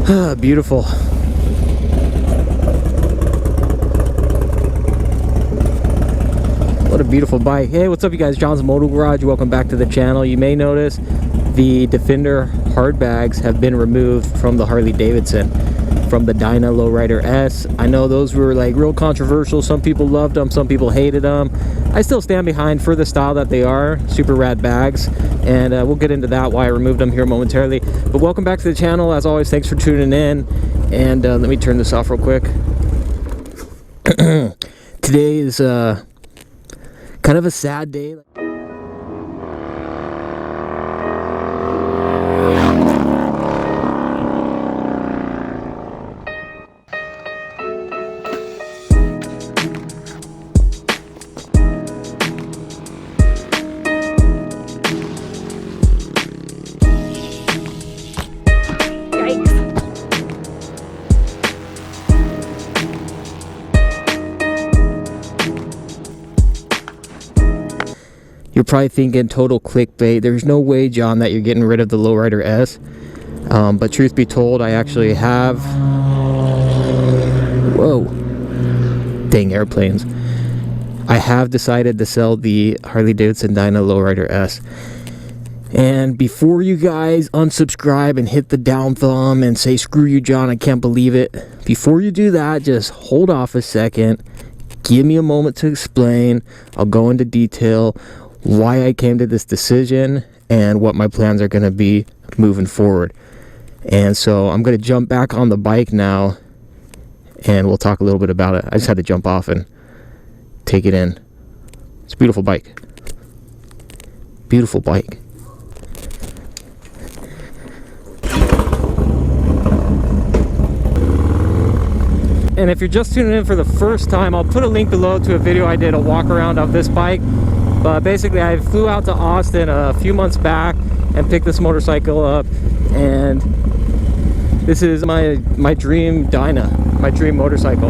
Beautiful. What a beautiful bike. Hey, what's up you guys? John's Moto Garage. Welcome back to the channel. You may notice the Defender hard bags have been removed from the Harley Davidson, from the Dyna Lowrider S. I know those were like real controversial. Some people loved them, some people hated them. I still stand behind for the style that they are. Super rad bags, and we'll get into that, why I removed them here momentarily. But welcome back to the channel. As always, thanks for tuning in. And let me turn this off real quick. Today is kind of a sad day. You're probably thinking total clickbait. There's no way, John, that you're getting rid of the Lowrider S. But truth be told, I actually have... Whoa. Dang airplanes. I have decided to sell the Harley Davidson Dyna Lowrider S. And before you guys unsubscribe and hit the down thumb and say, screw you, John, I can't believe it. Before you do that, just hold off a second. Give me a moment to explain. I'll go into detail why I came to this decision and what my plans are going to be moving forward. And so I'm going to jump back on the bike now and we'll talk a little bit about it. I just had to jump off and take it in. It's a beautiful bike. Beautiful bike. And if you're just tuning in for the first time, I'll put a link below to a video I did, a walk around of this bike. But basically I flew out to Austin a few months back and picked this motorcycle up, and this is my dream Dyna, my dream motorcycle.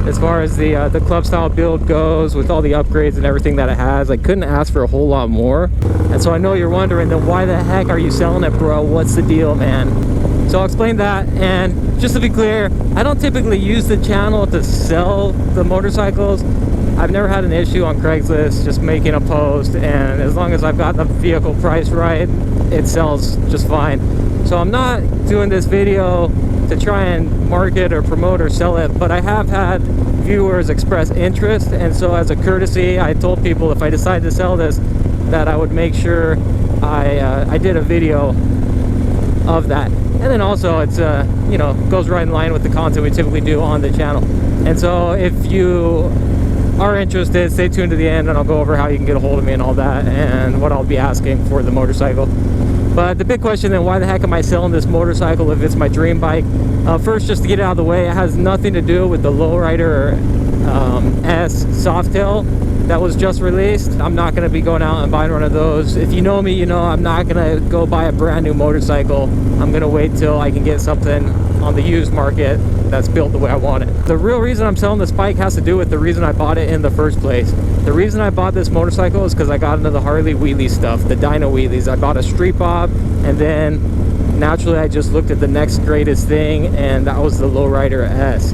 As far as the club style build goes, with all the upgrades and everything that it has, I couldn't ask for a whole lot more. And so I know you're wondering, then why the heck are you selling it, bro? What's the deal, man? So I'll explain that. And just to be clear, I don't typically use the channel to sell the motorcycles. I've never had an issue on Craigslist just making a post, and as long as I've got the vehicle price right, it sells just fine. So I'm not doing this video to try and market or promote or sell it, but I have had viewers express interest, and so as a courtesy, I told people if I decide to sell this, that I would make sure I did a video of that. And then also it's you know, goes right in line with the content we typically do on the channel. And so if you are interested, stay tuned to the end and I'll go over how you can get a hold of me and all that, and what I'll be asking for the motorcycle. But the big question then, why the heck am I selling this motorcycle if it's my dream bike? First, just to get it out of the way, it has nothing to do with the Lowrider S Softail that was just released. I'm not going to be going out and buying one of those. If you know me, you know I'm not going to go buy a brand new motorcycle. I'm going to wait till I can get something on the used market that's built the way I want it. The real reason I'm selling this bike has to do with the reason I bought it in the first place. The reason I bought this motorcycle is because I got into the Harley wheelie stuff, the Dyna wheelies. I bought a Street Bob, and then naturally I just looked at the next greatest thing, and that was the Lowrider S.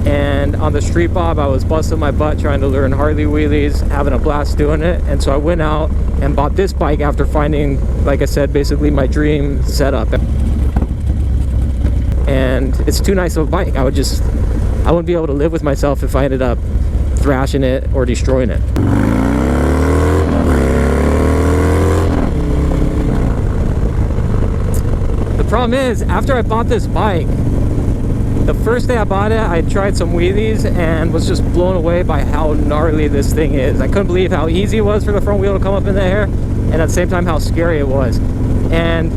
And on the Street Bob, I was busting my butt trying to learn Harley wheelies, having a blast doing it. And so I went out and bought this bike after finding, like I said, basically my dream setup. And it's too nice of a bike. I wouldn't be able to live with myself if I ended up thrashing it or destroying it. The problem is, after I bought this bike, the first day I bought it, I tried some wheelies and was just blown away by how gnarly this thing is. I couldn't believe how easy it was for the front wheel to come up in the air, and at the same time how scary it was. And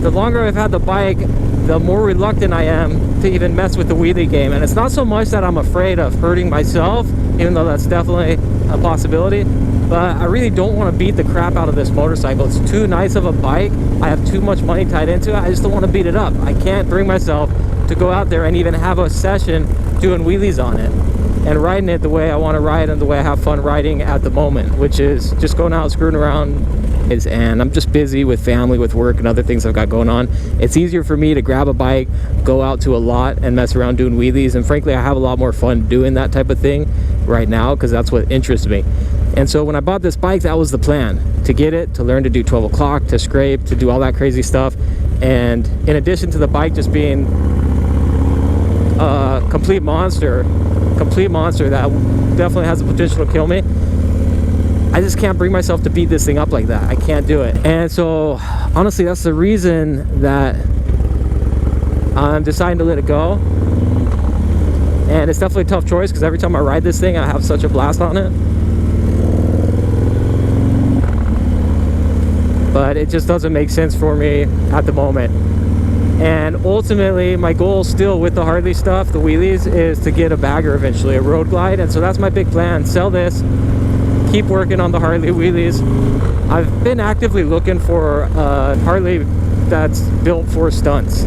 the longer I've had the bike, the more reluctant I am to even mess with the wheelie game. And it's not so much that I'm afraid of hurting myself, even though that's definitely a possibility, but I really don't want to beat the crap out of this motorcycle. It's too nice of a bike. I have too much money tied into it. I just don't want to beat it up. I can't bring myself to go out there and even have a session doing wheelies on it and riding it the way I want to ride and the way I have fun riding at the moment, which is just going out screwing around and I'm just busy with family, with work, and other things I've got going on. It's easier for me to grab a bike, go out to a lot, and mess around doing wheelies. And frankly, I have a lot more fun doing that type of thing right now because that's what interests me. And so when I bought this bike, that was the plan: to get it, to learn to do 12 o'clock, to scrape, to do all that crazy stuff. And in addition to the bike just being a complete monster that definitely has the potential to kill me, I just can't bring myself to beat this thing up like that. I can't do it. And so honestly, that's the reason that I'm deciding to let it go. And it's definitely a tough choice because every time I ride this thing, I have such a blast on it. But it just doesn't make sense for me at the moment. And ultimately, my goal still with the Harley stuff, the wheelies, is to get a bagger eventually, a road glide. And so that's my big plan: sell this, keep working on the Harley wheelies. I've been actively looking for a Harley that's built for stunts,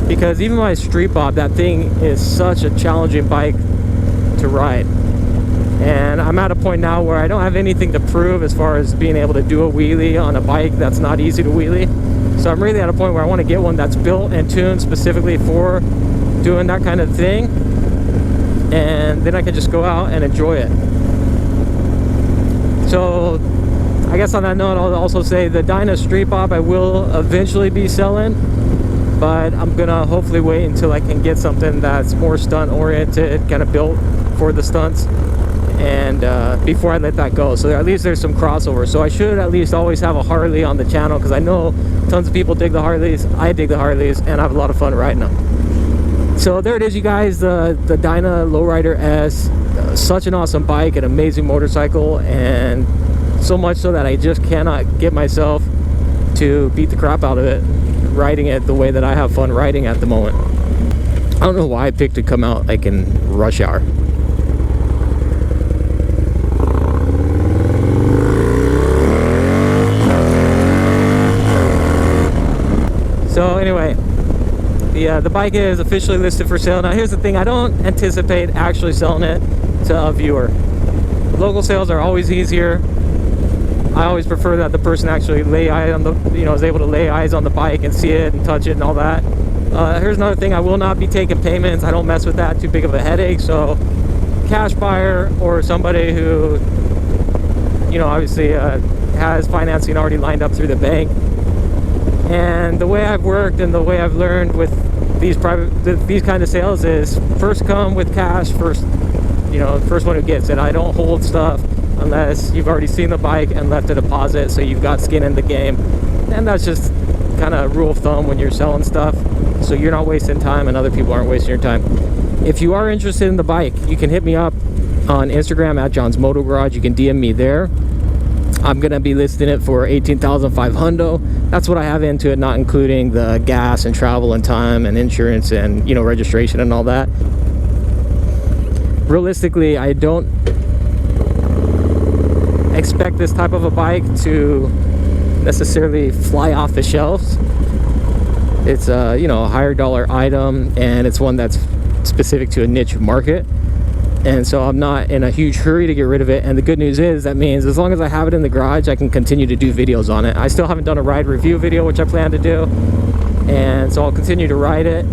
because even my street bob, that thing is such a challenging bike to ride. And I'm at a point now where I don't have anything to prove as far as being able to do a wheelie on a bike that's not easy to wheelie. So I'm really at a point where I want to get one that's built and tuned specifically for doing that kind of thing, and then I can just go out and enjoy it. So I guess on that note, I'll also say the Dyna Street Bob I will eventually be selling, but I'm gonna hopefully wait until I can get something that's more stunt oriented, kind of built for the stunts, and before I let that go. So at least there's some crossover. So I should at least always have a Harley on the channel, because I know tons of people dig the Harleys, I dig the Harleys, and I have a lot of fun riding them. So there it is, you guys, the Dyna Lowrider S. Such an awesome bike, an amazing motorcycle, and so much so that I just cannot get myself to beat the crap out of it, riding it the way that I have fun riding at the moment. I don't know why I picked to come out like in rush hour. So anyway, the bike is officially listed for sale. Now here's the thing: I don't anticipate actually selling it to a viewer. Local sales are always easier. I always prefer that the person actually lay eyes on the, is able to lay eyes on the bike and see it and touch it and all that. Here's another thing: I will not be taking payments. I don't mess with that, too big of a headache. So cash buyer, or somebody who, obviously has financing already lined up through the bank. And the way I've worked and the way I've learned with these kind of sales is first come with cash, first one who gets it. I don't hold stuff unless you've already seen the bike and left a deposit, so you've got skin in the game. And that's just kind of rule of thumb when you're selling stuff, so you're not wasting time and other people aren't wasting your time. If you are interested in the bike, you can hit me up on Instagram at John's Moto Garage. You can DM me there. I'm gonna be listing it for $18,500. That's what I have into it, not including the gas and travel and time and insurance and registration and all that. Realistically, I don't expect this type of a bike to necessarily fly off the shelves. It's a higher dollar item, and it's one that's specific to a niche market. And so I'm not in a huge hurry to get rid of it. And the good news is that means as long as I have it in the garage, I can continue to do videos on it. I still haven't done a ride review video, which I plan to do, and so I'll continue to ride it.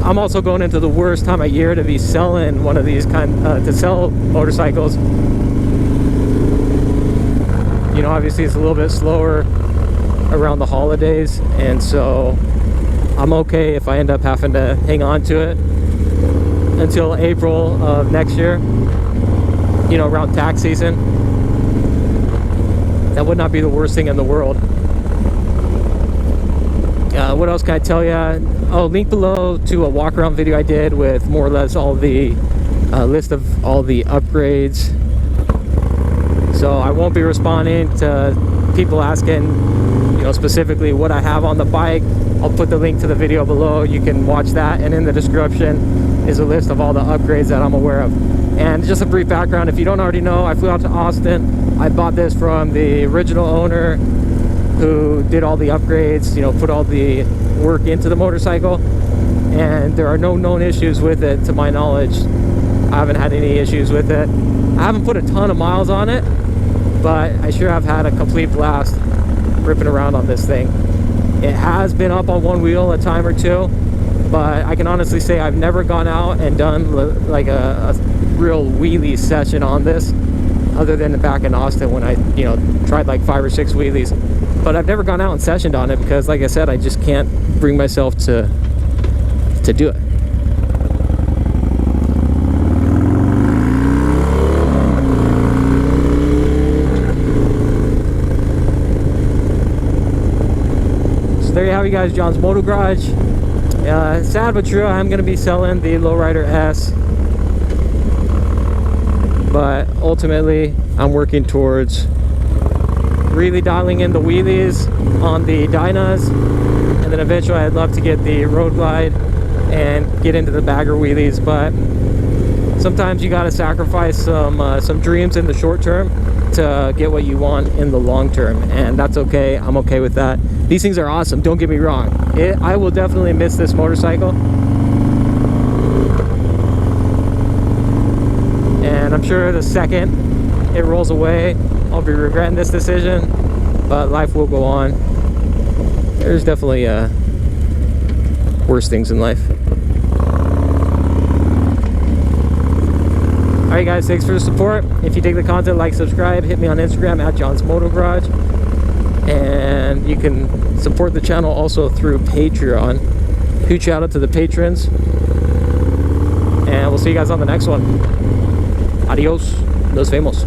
I'm also going into the worst time of year to be selling one of these to sell motorcycles. Obviously it's a little bit slower around the holidays, and so I'm okay if I end up having to hang on to it until April of next year, around tax season. That would not be the worst thing in the world. What else can I tell you? I'll link below to a walk around video I did with more or less all the list of all the upgrades. So I won't be responding to people asking specifically what I have on the bike. I'll put the link to the video below. You can watch that, and in the description is a list of all the upgrades that I'm aware of. And just a brief background, if you don't already know, I flew out to Austin. I bought this from the original owner who did all the upgrades, put all the work into the motorcycle, and there are no known issues with it to my knowledge. I haven't had any issues with it. I haven't put a ton of miles on it, but I sure have had a complete blast ripping around on this thing. It has been up on one wheel a time or two, but I can honestly say I've never gone out and done like a real wheelie session on this, other than back in Austin when I, you know, tried like 5 or 6 wheelies. But I've never gone out and sessioned on it because, like I said, I just can't bring myself to do it. There you have you guys, John's Moto Garage. Sad but true, I'm going to be selling the Lowrider S, but ultimately I'm working towards really dialing in the wheelies on the Dynas, and then eventually I'd love to get the Road Glide and get into the bagger wheelies. But sometimes you got to sacrifice some dreams in the short term to get what you want in the long term, and that's okay. I'm okay with that. These things are awesome, don't get me wrong. I will definitely miss this motorcycle, and I'm sure the second it rolls away I'll be regretting this decision, but life will go on. There's definitely worse things in life. Alright guys, thanks for the support. If you dig the content, like, subscribe, hit me on Instagram at John's Moto Garage. And you can support the channel also through Patreon. Huge shout out to the patrons. And we'll see you guys on the next one. Adios, nos vemos.